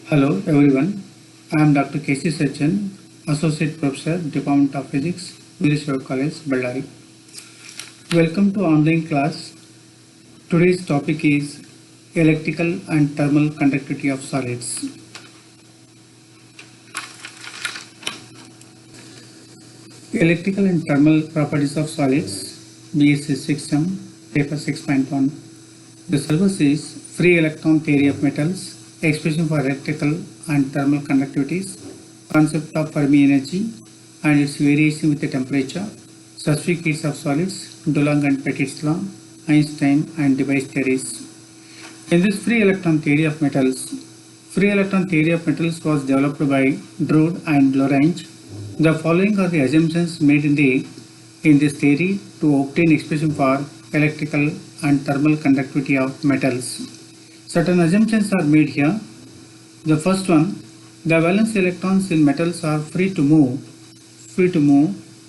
Hello everyone, I am Dr. K.C. Sachin, Associate Professor, Department of Physics, Vireshwar College, Ballari. Welcome to online class. Today's topic is electrical and thermal conductivity of solids. Electrical and thermal properties of solids, BSc 6M, paper 6.1. The syllabus is free electron theory of metals, expression for electrical and thermal conductivities, concept of Fermi energy and its variation with the temperature, specific heats of solids, Dulong and Petit's law, Einstein and device theories. In this free electron theory of metals was developed by Drude and Lagrange. The following are the assumptions made in this theory to obtain expression for electrical and thermal conductivity of metals. Certain assumptions are made here. The first one, the valence electrons in metals are free to move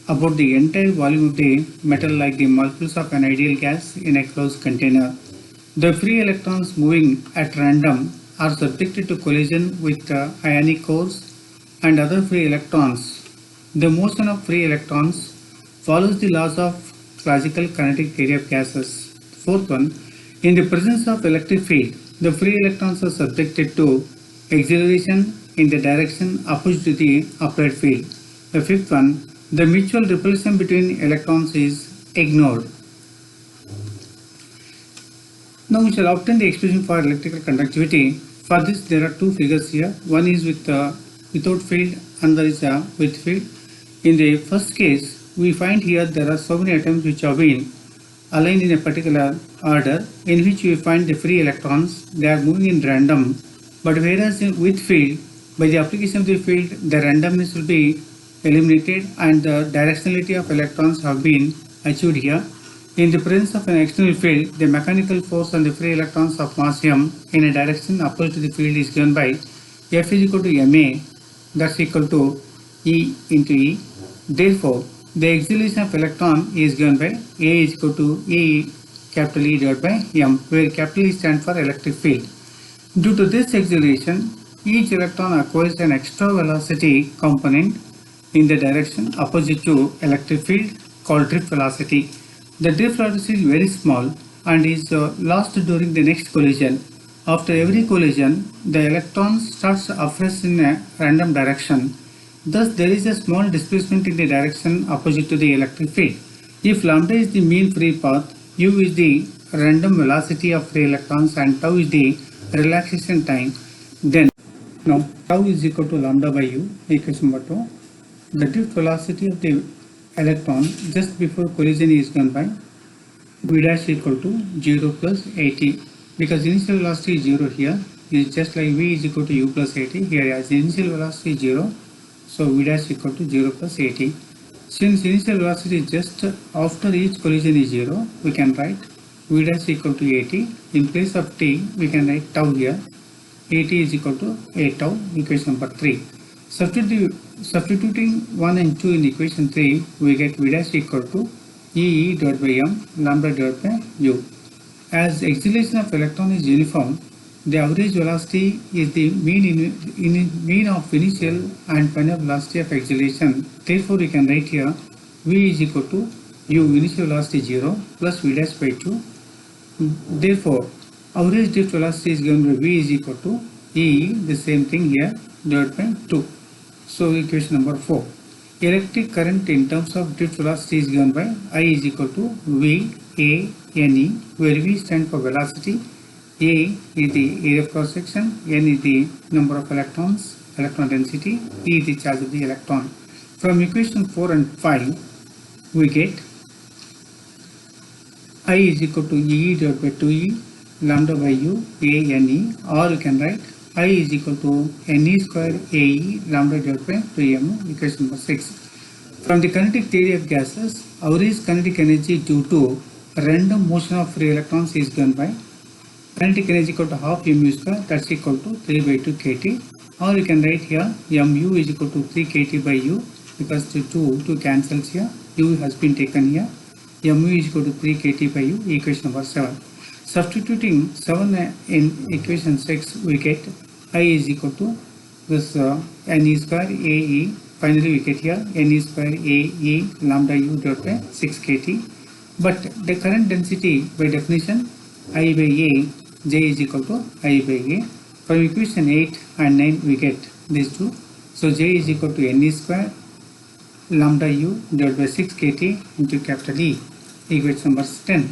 about the entire volume of the metal like the molecules of an ideal gas in a closed container. The free electrons moving at random are subjected to collision with ionic cores and other free electrons. The motion of free electrons follows the laws of classical kinetic theory of gases. Fourth one, in the presence of electric field, the free electrons are subjected to acceleration in the direction opposite to the applied field. The fifth one, the mutual repulsion between electrons is ignored. Now we shall obtain the expression for electrical conductivity. For this there are two figures here. One is without field, another is with field. In the first case, we find here there are so many atoms which have been aligned in a particular order in which we find the free electrons. They are moving in random, but whereas with field, by the application of the field, the randomness will be eliminated and the directionality of electrons have been achieved here. In the presence of an external field, the mechanical force on the free electrons of mass m in a direction opposite to the field is given by F is equal to ma, that's equal to E into E. Therefore, the acceleration of electron is given by A is equal to E capital E divided by m, where capital E stands for electric field. Due to this acceleration, each electron acquires an extra velocity component in the direction opposite to electric field called drift velocity. The drift velocity is very small and is lost during the next collision. After every collision, the electron starts afresh in a random direction. Thus, there is a small displacement in the direction opposite to the electric field. If lambda is the mean free path, u is the random velocity of free electrons and tau is the relaxation time, then now tau is equal to lambda by u, equation number 2. The drift velocity of the electron just before collision is given by v dash equal to 0 plus 80. Because initial velocity is 0 here, is just like v is equal to u plus 80. Here as initial velocity is 0, so v dash equal to 0 plus 80. Since initial velocity is just after each collision is 0, we can write v dash equal to 80. In place of t, we can write tau here. 80 is equal to a tau, equation number 3. Substituting 1 and 2 in equation 3, we get v dash equal to E divided by m, lambda divided by u. As acceleration of electron is uniform, the average velocity is the mean of initial and final velocity of acceleration. Therefore, we can write here v is equal to u, initial velocity 0 plus v dash by 2. Therefore, average drift velocity is given by v is equal to E, the same thing here, divided by 2. So, equation number 4. Electric current in terms of drift velocity is given by I is equal to V A N E, where V stands for velocity, A is the area of cross section, N is the number of electrons, electron density, E is the charge of the electron. From equation 4 and 5, we get I is equal to E divided by 2E, lambda by U, A N E, or you can write I is equal to Ne square Ae, lambda divided by 2m, equation number 6. From the kinetic theory of gases, average kinetic energy due to random motion of free electrons is given by kinetic energy equal to half mu square, that's equal to 3 by 2 kT, or you can write here mu is equal to 3 kT by u, because the 2 cancels here, u has been taken here, mu is equal to 3 kT by u, equation number 7. Substituting 7 in equation 6, we get I is equal to this n e square a e. Finally, we get here n e square a e lambda u divided by 6 kt. But the current density by definition I by a, J is equal to I by a. From equation 8 and 9 we get these two. So J is equal to n e square lambda u divided by 6 kt into capital E, equation number 10.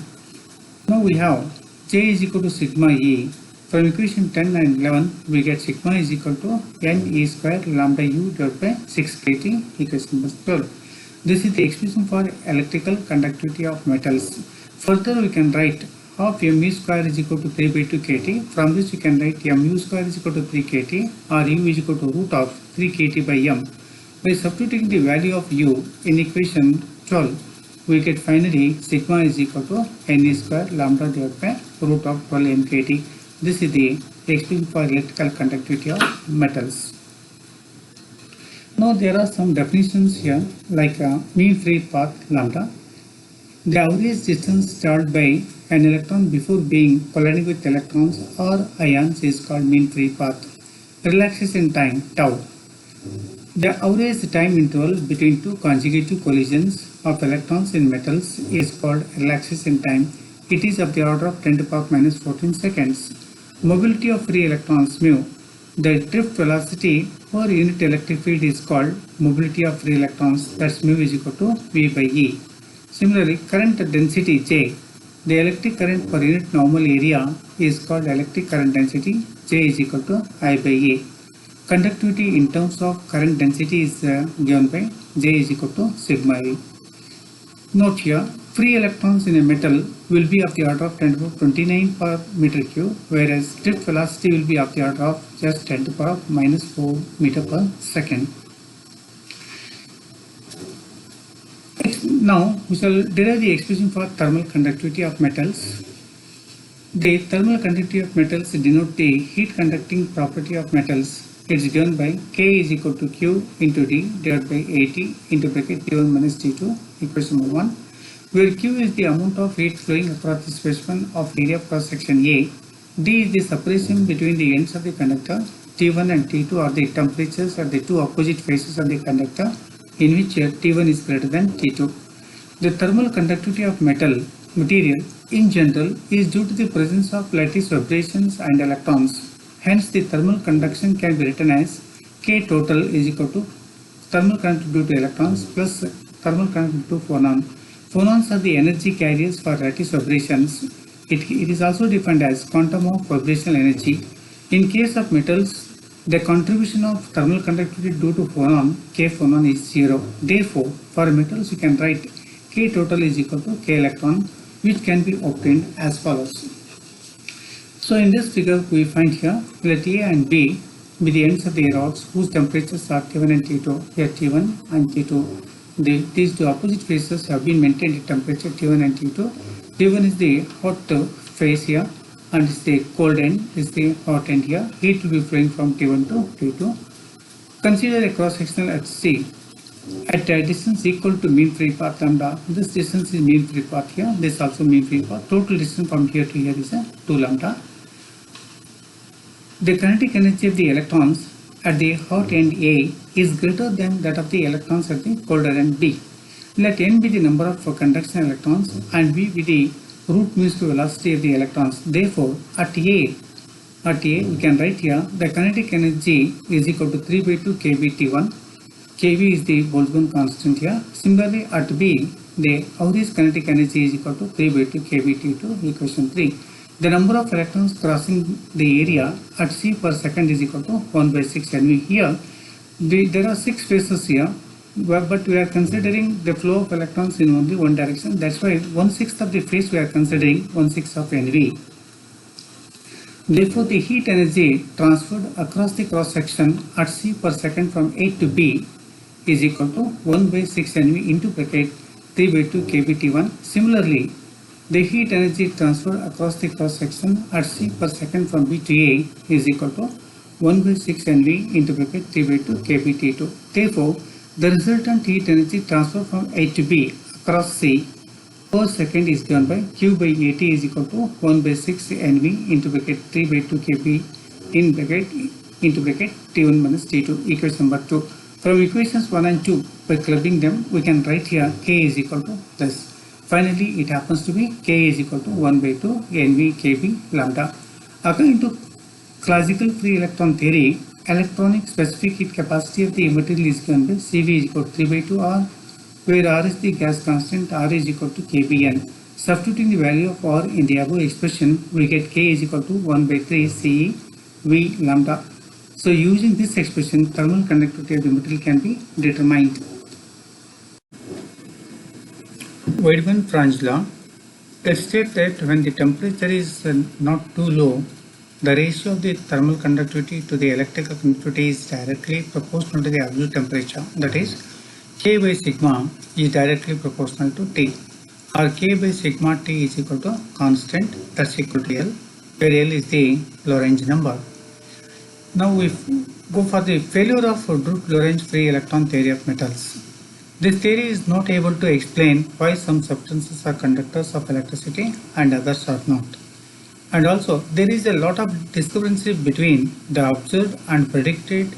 Now we have J is equal to sigma E. From equation 10 and 11 we get sigma is equal to n e square lambda u divided by 6 kt, equation number 12. This is the expression for electrical conductivity of metals. Further we can write half mu square is equal to 3 by 2 kt. From this we can write mu square is equal to 3 kt or u is equal to root of 3 kt by m. By substituting the value of u in equation 12, we get finally sigma is equal to n e square lambda divided by root of 12 mkt. This is the expression for electrical conductivity of metals. Now there are some definitions here like mean free path lambda. The average distance traveled by an electron before being colliding with electrons or ions is called mean free path. Relaxation time tau. The average time interval between two consecutive collisions of electrons in metals is called relaxation time. It is of the order of 10 to the power minus 14 seconds. Mobility of free electrons mu. The drift velocity per unit electric field is called mobility of free electrons. That's mu is equal to V by E. Similarly, current density J. The electric current per unit normal area is called electric current density. J is equal to I by A. Conductivity in terms of current density is given by J is equal to sigma E. Note here, free electrons in a metal will be of the order of 10 to the power 29 per meter cube, whereas drift velocity will be of the order of just 10 to the power minus 4 meter per second. Now we shall derive the expression for thermal conductivity of metals. The thermal conductivity of metals denote the heat conducting property of metals. It is given by K is equal to Q into D divided by 80 into bracket T1 minus T2, equation number 1, where Q is the amount of heat flowing across the specimen of area cross section A. D is the separation between the ends of the conductor. T1 and T2 are the temperatures at the two opposite faces of the conductor, in which T1 is greater than T2. The thermal conductivity of material in general is due to the presence of lattice vibrations and electrons. Hence, the thermal conduction can be written as K total is equal to thermal conductivity due to electrons plus thermal conductivity to phonon. Phonons are the energy carriers for lattice vibrations. It is also defined as quantum of vibrational energy. In case of metals, the contribution of thermal conductivity due to phonon, K phonon, is 0. Therefore, for metals you can write K total is equal to K electron, which can be obtained as follows. So in this figure we find here, let A and B be the ends of the rods whose temperatures are T1 and T2. Here T1 and T2. These two opposite faces have been maintained at temperature T1 and T2. T1 is the hot phase here, and is the cold end is the hot end here. Heat will be flowing from T1 to T2. Consider a cross sectional at C at a distance equal to mean free path lambda. This distance is mean free path here. This also mean free path. Total distance from here to here is 2 lambda. The kinetic energy of the electrons at the hot end A is greater than that of the electrons at the colder end B. Let n be the number of conduction electrons and B be the root mean square velocity of the electrons. Therefore, at A we can write here the kinetic energy is equal to 3 by 2 kBT1. Kb is the Boltzmann constant here. Similarly, at B, the average kinetic energy is equal to 3 by 2 kBT2, equation 3. The number of electrons crossing the area at C per second is equal to 1 by 6 nV. Here, there are 6 phases here, but we are considering the flow of electrons in only one direction. That's why 1/6 of the phase we are considering 1/6 of nV. Therefore, the heat energy transferred across the cross section at C per second from A to B is equal to 1 by 6 nV into bracket 3 by 2 kBT1. Similarly, the heat energy transferred across the cross section at C per second from B to A is equal to 1 by 6 nV into bracket 3 by 2 kBT2. Therefore, the resultant heat energy transfer from A to B across C per second is given by Q by AT is equal to 1 by 6 nV into bracket 3 by 2 kB in bracket into bracket T1 minus T2, equation number 2. From equations 1 and 2, by clubbing them, we can write here K is equal to this. Finally, it happens to be K is equal to 1 by 2 NV KB lambda. According to classical free electron theory, electronic specific heat capacity of the material is given by Cv is equal to 3 by 2 R, where R is the gas constant, R is equal to Kbn. Substituting the value of R in the above expression, we get K is equal to 1 by 3 Ce V lambda. So using this expression, thermal conductivity of the material can be determined. Weidmann-Franz law. It states that when the temperature is not too low, the ratio of the thermal conductivity to the electrical conductivity is directly proportional to the absolute temperature. That is, K by sigma is directly proportional to T, or K by sigma T is equal to constant, that's equal to L, where L is the Lorentz number. Now we go for the failure of Drude-Lorentz free electron theory of metals. This theory is not able to explain why some substances are conductors of electricity and others are not. And also, there is a lot of discrepancy between the observed and predicted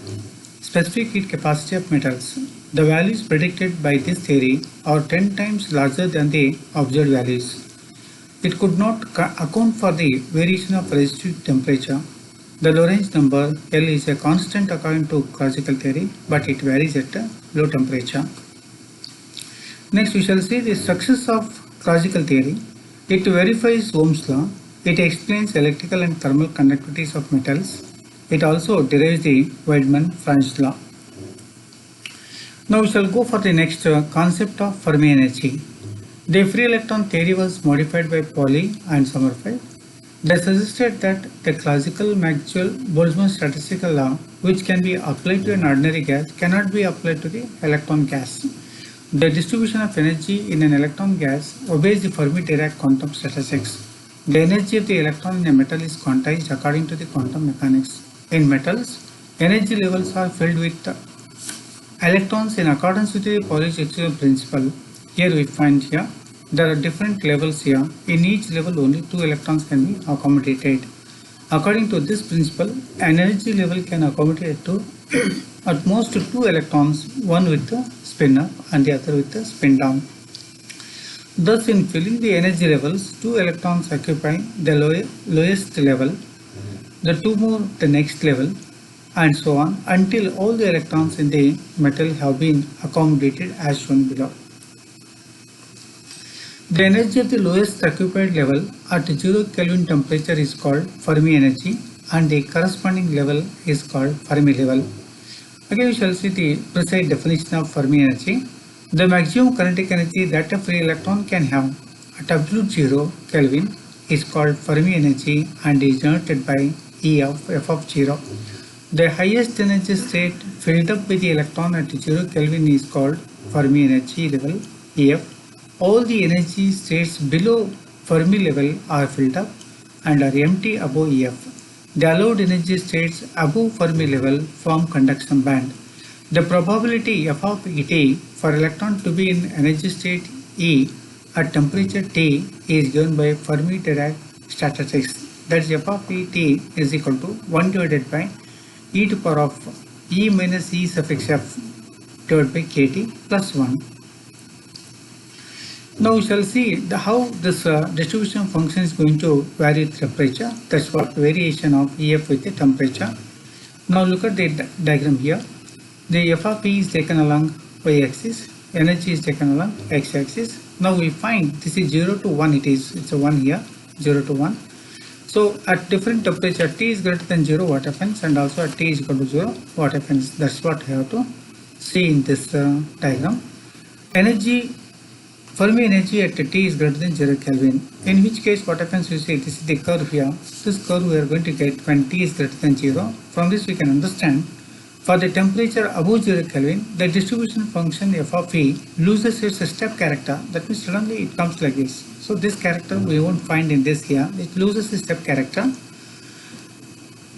specific heat capacity of metals. The values predicted by this theory are 10 times larger than the observed values. It could not account for the variation of resistive temperature. The Lorentz number L is a constant according to classical theory, but it varies at a low temperature. Next, we shall see the success of classical theory. It verifies Ohm's law. It explains electrical and thermal conductivities of metals. It also derives the Weidmann-Franz law. Now we shall go for the next concept of Fermi energy. The free electron theory was modified by Pauli and Sommerfeld. They suggested that the classical Maxwell-Boltzmann statistical law, which can be applied to an ordinary gas, cannot be applied to the electron gas. The distribution of energy in an electron gas obeys the Fermi-Dirac quantum statistics. The energy of the electron in a metal is quantized according to the quantum mechanics. In metals, energy levels are filled with electrons in accordance with the Pauli's exclusion principle. Here we find here there are different levels here. In each level only 2 electrons can be accommodated. According to this principle, an energy level can accommodate to at most 2 electrons, one with the spin up and the other with the spin down. Thus, in filling the energy levels, 2 electrons occupy the lowest level, the 2 more the next level, and so on until all the electrons in the metal have been accommodated as shown below. The energy of the lowest occupied level at 0 Kelvin temperature is called Fermi energy, and the corresponding level is called Fermi level. Again, we shall see the precise definition of Fermi energy. The maximum kinetic energy that a free electron can have at absolute 0 Kelvin is called Fermi energy and is denoted by E of F of 0. The highest energy state filled up with the electron at 0 Kelvin is called Fermi energy level EF. All the energy states below Fermi level are filled up and are empty above EF. The allowed energy states above Fermi level form conduction band. The probability F of ET for electron to be in energy state E at temperature T is given by Fermi-Dirac statistics. That is F of ET is equal to 1 divided by e to the power of E minus E suffix F divided by KT plus 1. Now we shall see how this distribution function is going to vary with temperature. That's what variation of EF with the temperature. Now look at the diagram here. The F of E is taken along y-axis, energy is taken along x-axis. Now we find this is 0 to 1, it's a 1 here, 0 to 1. So at different temperature, T is greater than 0, what happens, and also at T is equal to 0, what happens. That's what we have to see in this diagram. Fermi energy at T is greater than 0 Kelvin. In which case, what happens, you see, this is the curve here. This curve we are going to get when T is greater than 0. From this we can understand, for the temperature above 0 Kelvin, the distribution function F of E loses its step character. That means suddenly it comes like this. So this character we won't find in this here. It loses its step character.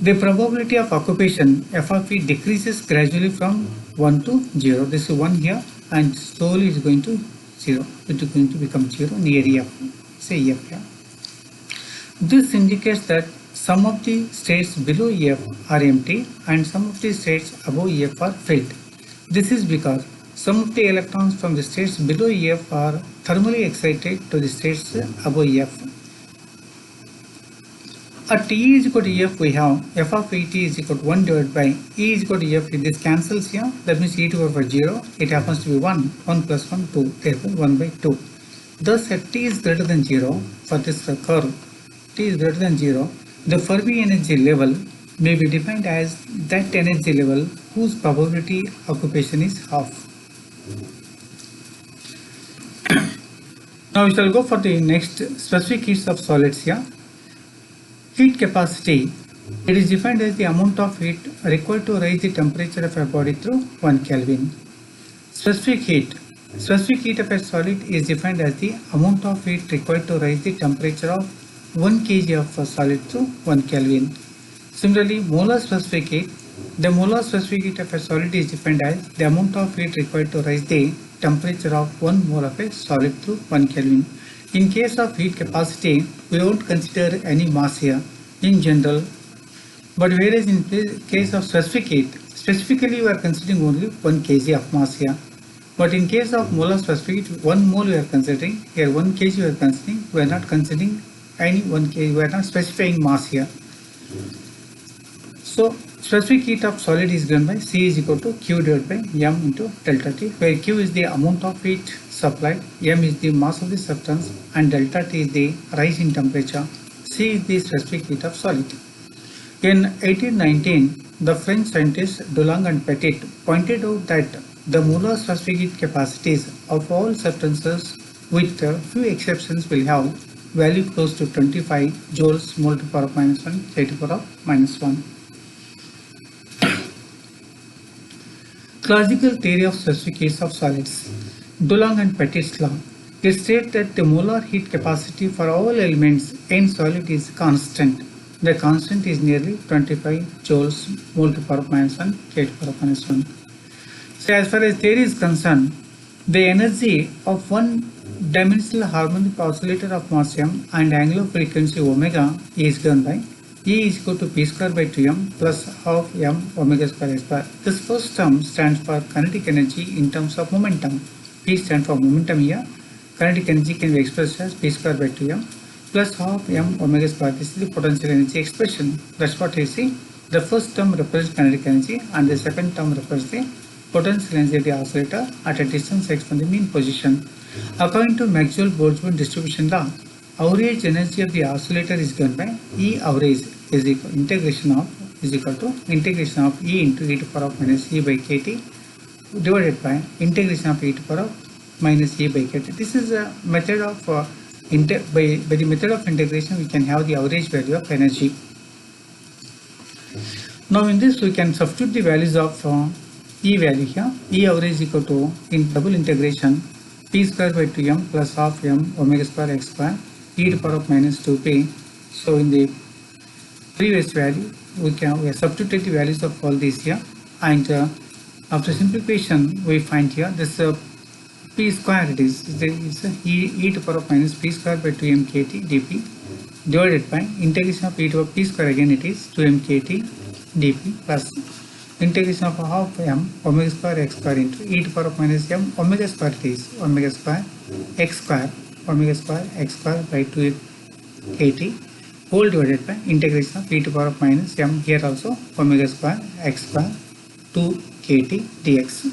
The probability of occupation F of E decreases gradually from 1 to 0. This is 1 here and slowly it is going to 0. It is going to become 0 near EF. Say EF here. This indicates that some of the states below EF are empty and some of the states above EF are filled. This is because some of the electrons from the states below EF are thermally excited to the states above EF. At E is equal to EF, we have f of Et is equal to 1 divided by E is equal to EF. If this cancels here, that means E to the power 0, it happens to be 1, 1 plus 1, 2, therefore 1 by 2. Thus, at T is greater than 0, for this curve, T is greater than 0, the Fermi energy level may be defined as that energy level whose probability occupation is half. Now we shall go for the next specific heats of solids here. Heat capacity, it is defined as the amount of heat required to raise the temperature of a body through 1 Kelvin. Specific heat of a solid is defined as the amount of heat required to raise the temperature of 1 kg of a solid through 1 Kelvin. Similarly, molar specific heat, the molar specific heat of a solid is defined as the amount of heat required to raise the temperature of 1 mole of a solid through 1 Kelvin. In case of heat capacity, we won't consider any mass here in general, but whereas in case of specific heat, specifically we are considering only 1 kg of mass here. But in case of molar specific heat, 1 mole we are considering, here 1 kg we are considering, we are not considering any 1 kg, we are not specifying mass here. So specific heat of solid is given by C is equal to Q divided by M into delta T, where Q is the amount of heat supplied, M is the mass of the substance, and delta T is the rise in temperature. C is the specific heat of solid. In 1819, the French scientists Dulong and Petit pointed out that the molar specific heat capacities of all substances, with few exceptions, will have value close to 25 joules mole to the power of minus 1, K to the power of minus 1. Classical theory of specific heats of solids. Dulong and Petit's law. It states that the molar heat capacity for all elements in solid is constant. The constant is nearly 25 joules mole to the power of minus 1, K to the power of minus 1. So as far as theory is concerned, the energy of one dimensional harmonic oscillator of mass m and angular frequency omega is given by E is equal to P square by 2m plus half m omega square s square. This first term stands for kinetic energy in terms of momentum. P stands for momentum here. Kinetic energy can be expressed as P square by 2m plus half m omega square. This is the potential energy expression. That's what you see. The first term represents kinetic energy and the second term represents the potential energy of the oscillator at a distance x from the mean position. According to Maxwell-Boltzmann distribution law, average energy of the oscillator is given by E average is equal to integration of E into e to the power of minus e by kt divided by integration of e to the power of minus e by kt. This is a method of by the method of integration we can have the average value of energy. Now in this we can substitute the values of E value here. E average is equal to, in double integration, P square by 2m plus half m omega square x square e to the power of minus 2p. So in the previous value we have substituted the values of all these here, and after simplification we find here this p square, it is e to the power of minus p square by 2m kt dp divided by integration of e to the power p square, again it is 2m kt dp plus integration of half m omega square x square into e to the power of minus m omega square, it is omega square x square by 2 kt whole divided by integration of e to the power of minus m, here also omega square x square 2 kt dx.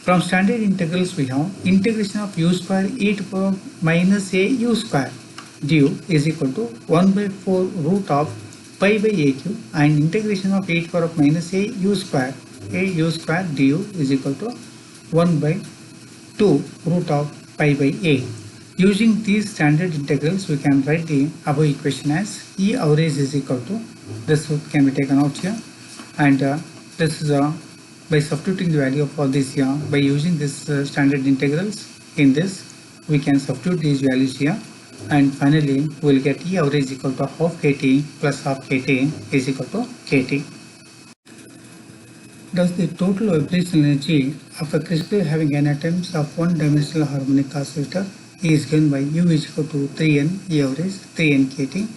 From standard integrals we have integration of u square e to the power of minus a u square du is equal to 1 by 4 root of pi by aq, and integration of e to the power of minus a u square du is equal to 1 by 2 root of pi by a. Using these standard integrals we can write the above equation as E average is equal to, this can be taken out here, and this is by substituting the value of all these here, by using this standard integrals in this we can substitute these values here, and finally we will get E average equal to half kt plus half kt is equal to kt. Thus the total vibrational energy of a crystal having n atoms of one dimensional harmonic oscillator is given by U is equal to 3n E average 3n kt,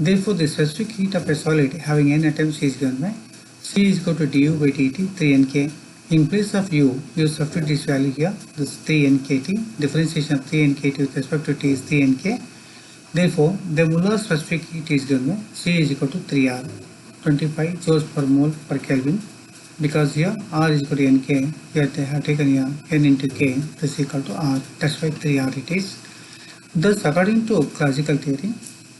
Therefore, the specific heat of a solid having n atoms is given by C is equal to du by dt 3nk. In place of u, you substitute this value here, this 3nkt. Differentiation of 3nkt with respect to t is 3nk. Therefore, the molar specific heat is given by C is equal to 3R, 25 joules per mole per Kelvin. Because here R is equal to nk, here they have taken here n into k, this is equal to R, that's why 3R it is. Thus, according to classical theory,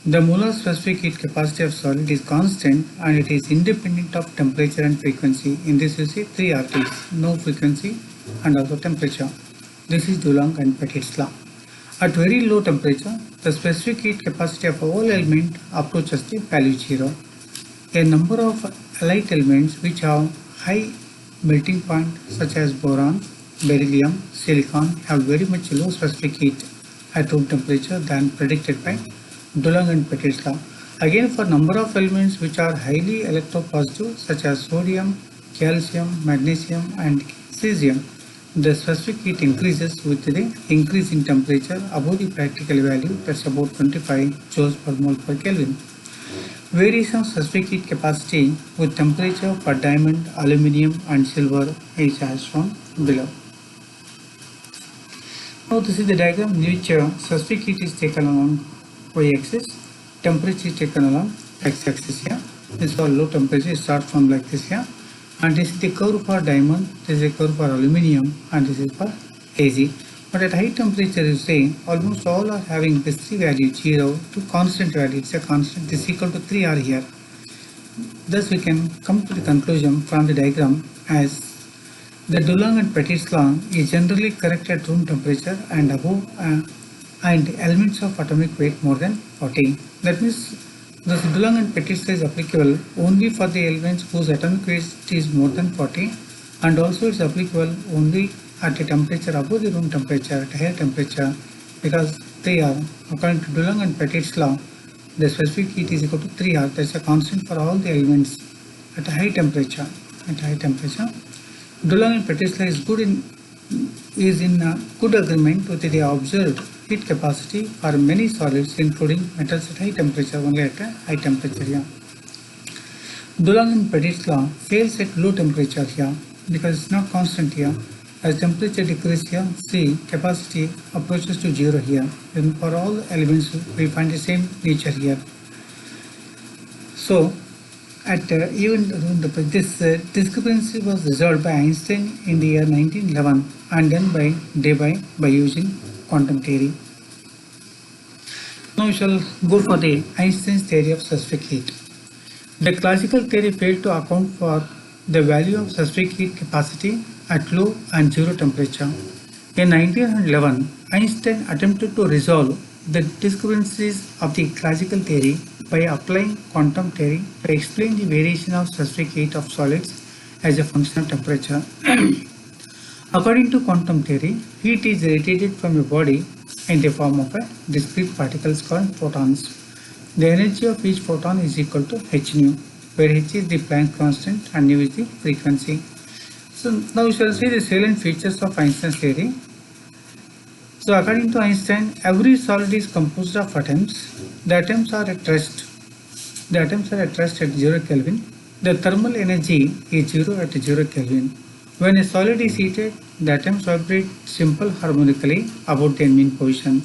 the molar specific heat capacity of solid is constant and it is independent of temperature and frequency. In this you see 3 RTs, no frequency and also temperature. This is Dulong and Petit's law. At very low temperature, the specific heat capacity of all elements approaches the value 0. A number of allied elements which have high melting point such as boron, beryllium, silicon have very much low specific heat at room temperature than predicted by Dulong and Petit's law. Again, for number of elements which are highly electropositive such as sodium, calcium, magnesium and cesium, the specific heat increases with the increase in temperature above the practical value, that's about 25 joules per mole per Kelvin. Variation of specific heat capacity with temperature for diamond, aluminium and silver is as shown below. Now this is the diagram in which specific heat is taken along y-axis, temperature is taken along x-axis here. This is for low temperature, it starts from like this here. And this is the curve for diamond, this is the curve for aluminium and this is for Ag. But at high temperature you see almost all are having this 3 value 0 to constant value, it's a constant, this is equal to 3R here. Thus we can come to the conclusion from the diagram as the Dulong and Petit's law is generally correct at room temperature and above and elements of atomic weight more than 40. That means the Dulong and Petit's law is applicable only for the elements whose atomic weight is more than 40 and also it's applicable only at a temperature above the room temperature, at higher temperature, because they are, according to Dulong and Petit's law, the specific heat is equal to 3R, that's a constant for all the elements at a high temperature. At high temperature, Dulong and Petit's law is in good agreement with the observed heat capacity for many solids including metals at high temperature, only at a high temperature here. Dulong and Petit's law fails at low temperature here because it's not constant here. As temperature decreases here, see capacity approaches to 0 here. And for all elements we find the same nature here. So at even this discrepancy was resolved by Einstein in the year 1911 and then by Debye by using quantum theory. Now we shall go for the Einstein's theory of specific heat. The classical theory failed to account for the value of specific heat capacity at low and 0 temperature. In 1911, Einstein attempted to resolve the discrepancies of the classical theory by applying quantum theory to explain the variation of specific heat of solids as a function of temperature. According to quantum theory, heat is radiated from a body in the form of discrete particles called photons. The energy of each photon is equal to h nu, where h is the Planck constant and nu is the frequency. So now we shall see the salient features of Einstein's theory. So according to Einstein, every solid is composed of atoms. The atoms are at rest. The atoms are at rest at 0 Kelvin. The thermal energy is 0 at 0 Kelvin. When a solid is heated, the atoms vibrate simple harmonically about their mean position.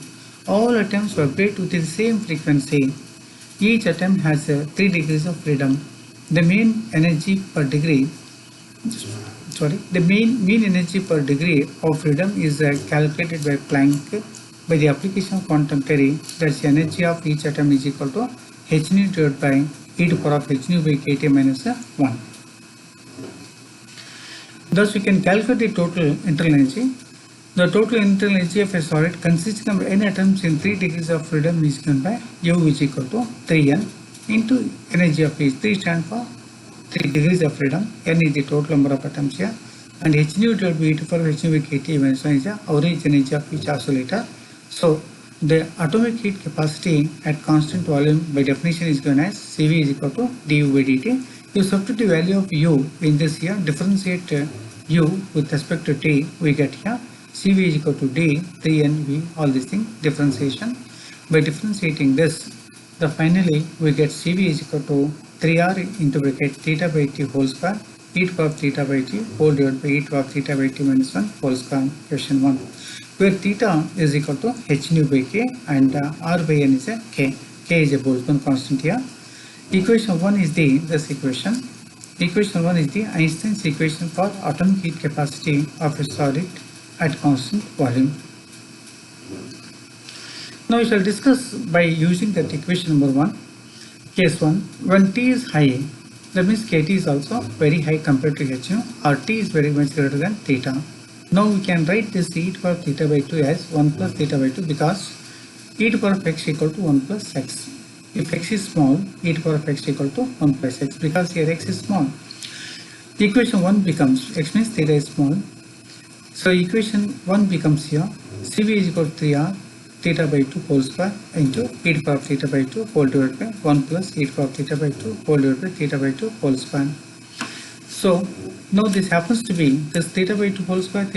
All atoms vibrate with the same frequency. Each atom has 3 degrees of freedom. The mean energy per degree mean energy per degree of freedom is calculated by Planck by the application of quantum theory. That's the energy of each atom is equal to h nu divided by e to the power of h nu by kT minus 1. Thus we can calculate the total internal energy. The total internal energy of a solid consisting of n atoms in 3 degrees of freedom is given by U is equal to 3n into energy of each. 3 stands for 3 degrees of freedom, n is the total number of atoms here, and h nu divided by e to the power of h nu by kT minus 1 is the average energy of each oscillator. So the atomic heat capacity at constant volume by definition is given as Cv is equal to du by dt. You substitute the value of u in this here, differentiate u with respect to t, we get here Cv is equal to d, 3nv, all these things, differentiation. By differentiating this, The finally we get Cv is equal to 3r into bracket theta by t whole square e to power theta by t whole divided by e to power theta by t minus 1 whole square, question 1, where theta is equal to h nu by k and r by n is a k. K is a Boltzmann constant here. Equation 1 is this equation. Equation 1 is the Einstein's equation for atomic heat capacity of a solid at constant volume. Now we shall discuss by using that equation number 1. Case 1, when T is high, that means Kt is also very high compared to Hnu, or T is very much greater than theta. Now we can write this e to power theta by 2 as 1 plus theta by 2 because e to power of x equal to 1 plus x. If x is small, e to power of x equal to 1 plus x, because here x is small. Equation 1 becomes, x means theta is small. So equation 1 becomes here, Cv is equal to 3r theta by 2 whole square into e to power of theta by 2 whole divided by 1 plus e to power of theta by 2 whole divided by theta by 2 whole square. So now this happens to be this theta by 2 whole square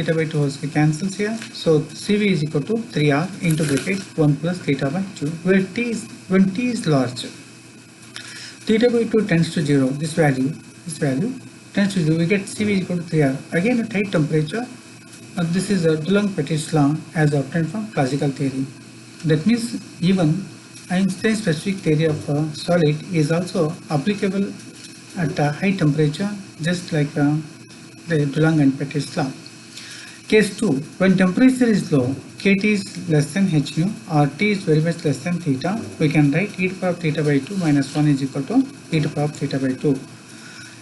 cancels here. So Cv is equal to 3r into bracket 1 plus theta by 2, where when t is large, theta by 2 tends to 0. This value tends to 0. We get Cv is equal to 3r. Again at high temperature, this is a Dulong-Petit's law as obtained from classical theory. That means even Einstein's specific theory of a solid is also applicable at a high temperature, just like the Dulong and Petit's law. Case 2, when temperature is low, Kt is less than Hnu or T is very much less than theta, we can write e to power of theta by 2 minus 1 is equal to e to power of theta by 2.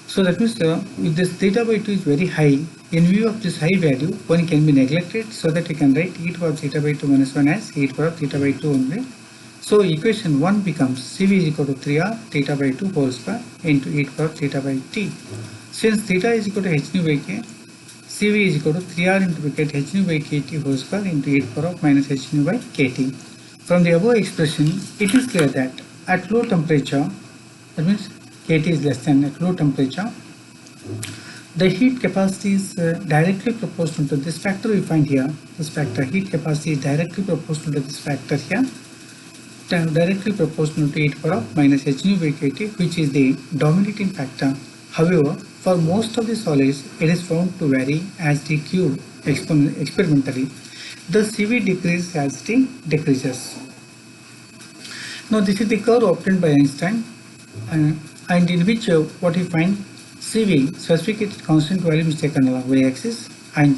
So that means if this theta by 2 is very high, in view of this high value, one can be neglected, so that we can write e to power of theta by 2 minus 1 as e to power of theta by 2 only. So equation 1 becomes Cv is equal to 3r theta by 2 whole square into e to power of theta by t. Since theta is equal to Hnu by k, Cv is equal to 3r into bracket Hnu by kt whole square into e to power of minus Hnu by kt. From the above expression, it is clear that at low temperature, that means Kt is less than at low temperature, the heat capacity is directly proportional to this factor we find here. This factor, heat capacity, is directly proportional to this factor here, directly proportional to e to power of minus Hnu by kt, which is the dominating factor. However, for most of the solids, it is found to vary as t cube experimentally. The Cv decreases as t decreases. Now this is the curve obtained by Einstein, and in which what we find, Cv, specific constant volume, is taken along y-axis and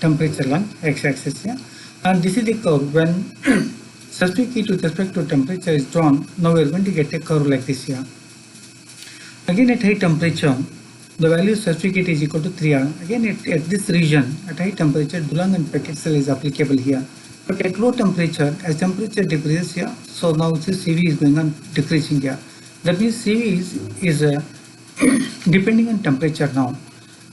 temperature along x-axis here. And this is the curve when specific heat with respect to temperature is drawn. Now we are going to get a curve like this here. Again at high temperature, the value of specific heat is equal to 3r. Again at this region, at high temperature, Dulong and Petit's law is applicable here. But at low temperature, as temperature decreases here, so now this Cv is going on decreasing here. That means Cv is depending on temperature now.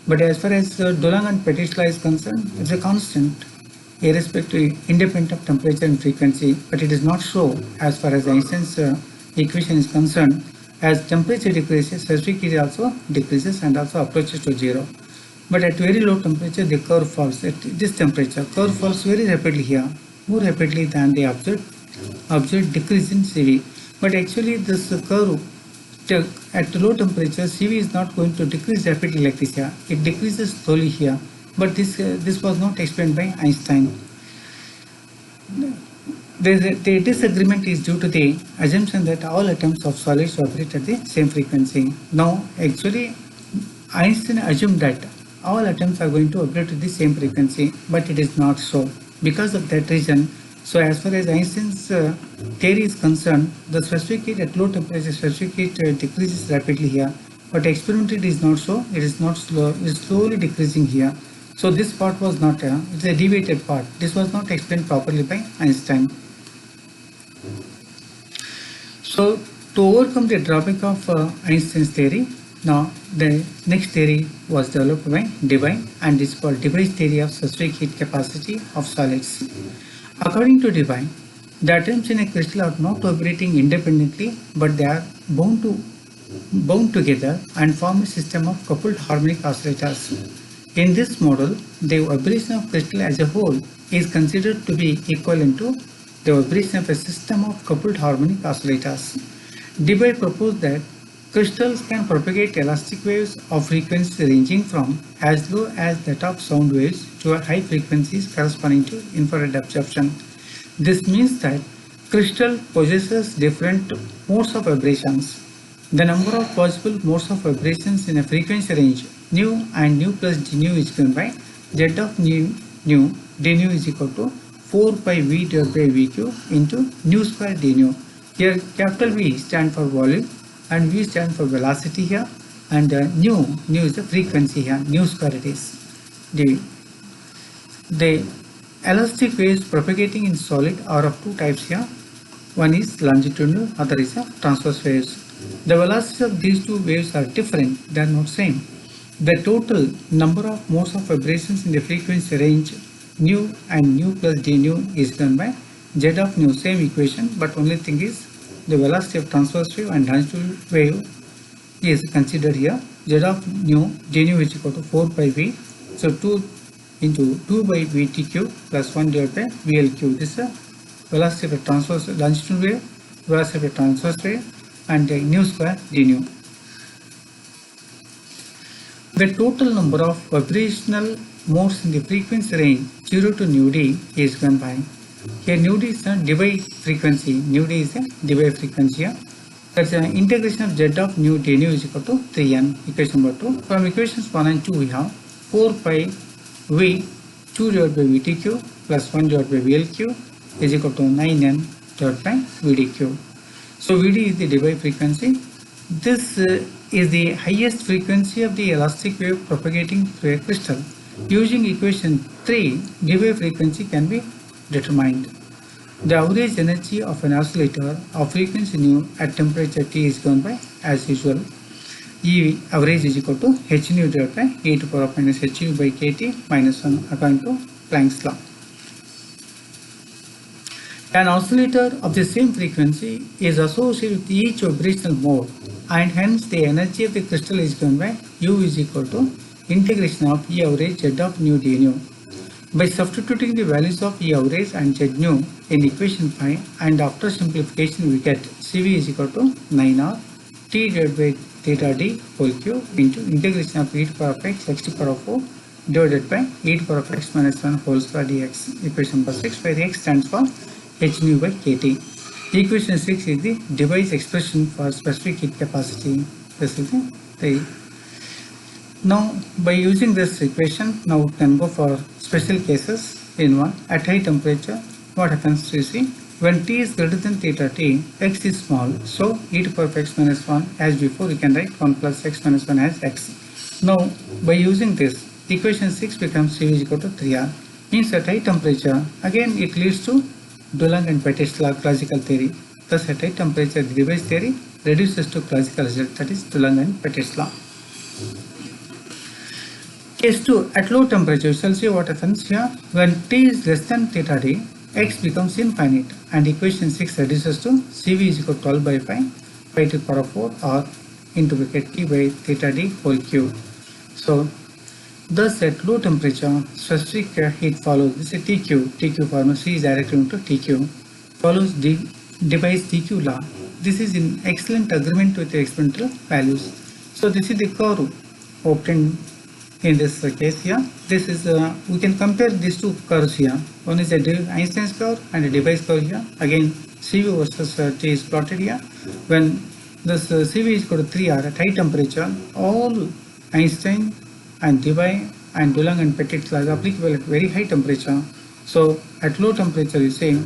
But as far as Dulong and Petit's law is concerned, it's a constant, irrespective, independent of temperature and frequency. But it is not so as far as Einstein's equation is concerned. As temperature decreases, specific heat also decreases and also approaches to 0. But at very low temperature, the curve falls. At this temperature, curve falls very rapidly here, more rapidly than the observed decrease in Cv. But actually, this curve at low temperature, Cv is not going to decrease rapidly like this here. It decreases slowly here. But this was not explained by Einstein. The disagreement is due to the assumption that all atoms of solids operate at the same frequency. Now, actually, Einstein assumed that all atoms are going to operate at the same frequency, but it is not so. Because of that reason, so as far as Einstein's theory is concerned, the specific heat at low temperature, specific heat decreases rapidly here. But experimentally it is not so. It is not slow. It is slowly decreasing here. So this part was not it's a deviated part. This was not explained properly by Einstein. So to overcome the drawback of Einstein's theory, now the next theory was developed by Debye, and is called Debye's theory of specific heat capacity of solids. According to Debye, the atoms in a crystal are not operating independently, but they are bound together and form a system of coupled harmonic oscillators. In this model, the vibration of crystal as a whole is considered to be equivalent to the vibration of a system of coupled harmonic oscillators. Debye proposed that crystals can propagate elastic waves of frequency ranging from as low as that of sound waves to high frequencies corresponding to infrared absorption. This means that crystal possesses different modes of vibrations. The number of possible modes of vibrations in a frequency range nu and nu plus d nu is given by z of nu d nu is equal to 4 pi v divided by vq into nu square d nu. Here capital V stands for volume and V stands for velocity here, and nu is the frequency here, nu square it is. The elastic waves propagating in solid are of two types here. One is longitudinal, other is transverse waves. The velocities of these two waves are different, they are not same. The total number of modes of vibrations in the frequency range nu and nu plus d nu is given by z of nu, same equation, but only thing is the velocity of transverse wave and longitudinal wave is considered here. Z of nu d nu is equal to 4 pi v, so 2 into 2 by vtq plus 1 divided by vlq. This is the velocity of a transverse longitudinal wave, velocity of a transverse wave, and nu square d nu. The total number of vibrational modes in the frequency range 0 to nu d is given by, here nu d is a Debye frequency, nu d is a Debye frequency here. That's an integration of z of nu d nu is equal to 3n, equation number 2. From equations 1 and 2 we have 4 pi v 2 divided by vtq plus 1 divided by vlq is equal to 9n divided by vdq. So Vd is the Debye frequency. This is the highest frequency of the elastic wave propagating through a crystal. Using equation 3, Debye frequency can be determined. The average energy of an oscillator of frequency nu at temperature T is given by, as usual, E average is equal to h nu divided by e to the power of minus h u by kt minus 1 according to Planck's law. An oscillator of the same frequency is associated with each vibrational mode, and hence the energy of the crystal is given by U is equal to integration of E average Z of nu d nu. By substituting the values of E average and Z nu in equation 5, and after simplification we get Cv is equal to 9R T divided by theta d whole cube into integration of e to the power of x to the power of 4 divided by e to the power of x minus 1 whole square dx. Equation number 6, where x stands for h nu by kt. Equation 6 is the Debye's expression for specific heat capacity. This is the now by using this equation, now we can go for special cases. In one, at high temperature, what happens to see, when t is greater than theta t, x is small, so e to the power of x minus 1, as before we can write 1 plus x minus 1 as x. Now by using this, equation 6 becomes C is equal to 3r, means at high temperature, again it leads to Dulong and Petit's law, classical theory. Thus at high temperature, the Debye's theory reduces to classical result, that is Dulong and Petit's law. Case 2, at low temperature, we shall see what happens here. When t is less than theta d, x becomes infinite, and equation 6 reduces to Cv is equal to 12 by 5, 5 to the power of 4, or into bracket t by theta d whole cube. So thus at low temperature, specific heat follows. This is TQ formula. C is directly into TQ, follows Debye's TQ law. This is in excellent agreement with the experimental values. So this is the curve obtained in this case here. This is we can compare these two curves here. One is a Einstein's curve and a Debye's curve here. Again Cv versus T is plotted here. When this Cv is equal to 3R at high temperature, all Einstein and Debye and Dulong and Petit's law is applicable at very high temperature. So at low temperature you say,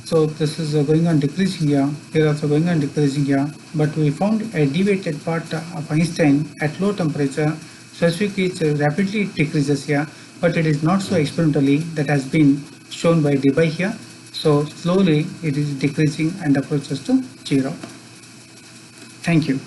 so this is going on decreasing here, here also going on decreasing here, but we found a deviated part of Einstein at low temperature. Specific heat rapidly decreases here, but it is not so experimentally, that has been shown by Debye here. So slowly it is decreasing and approaches to 0. Thank you.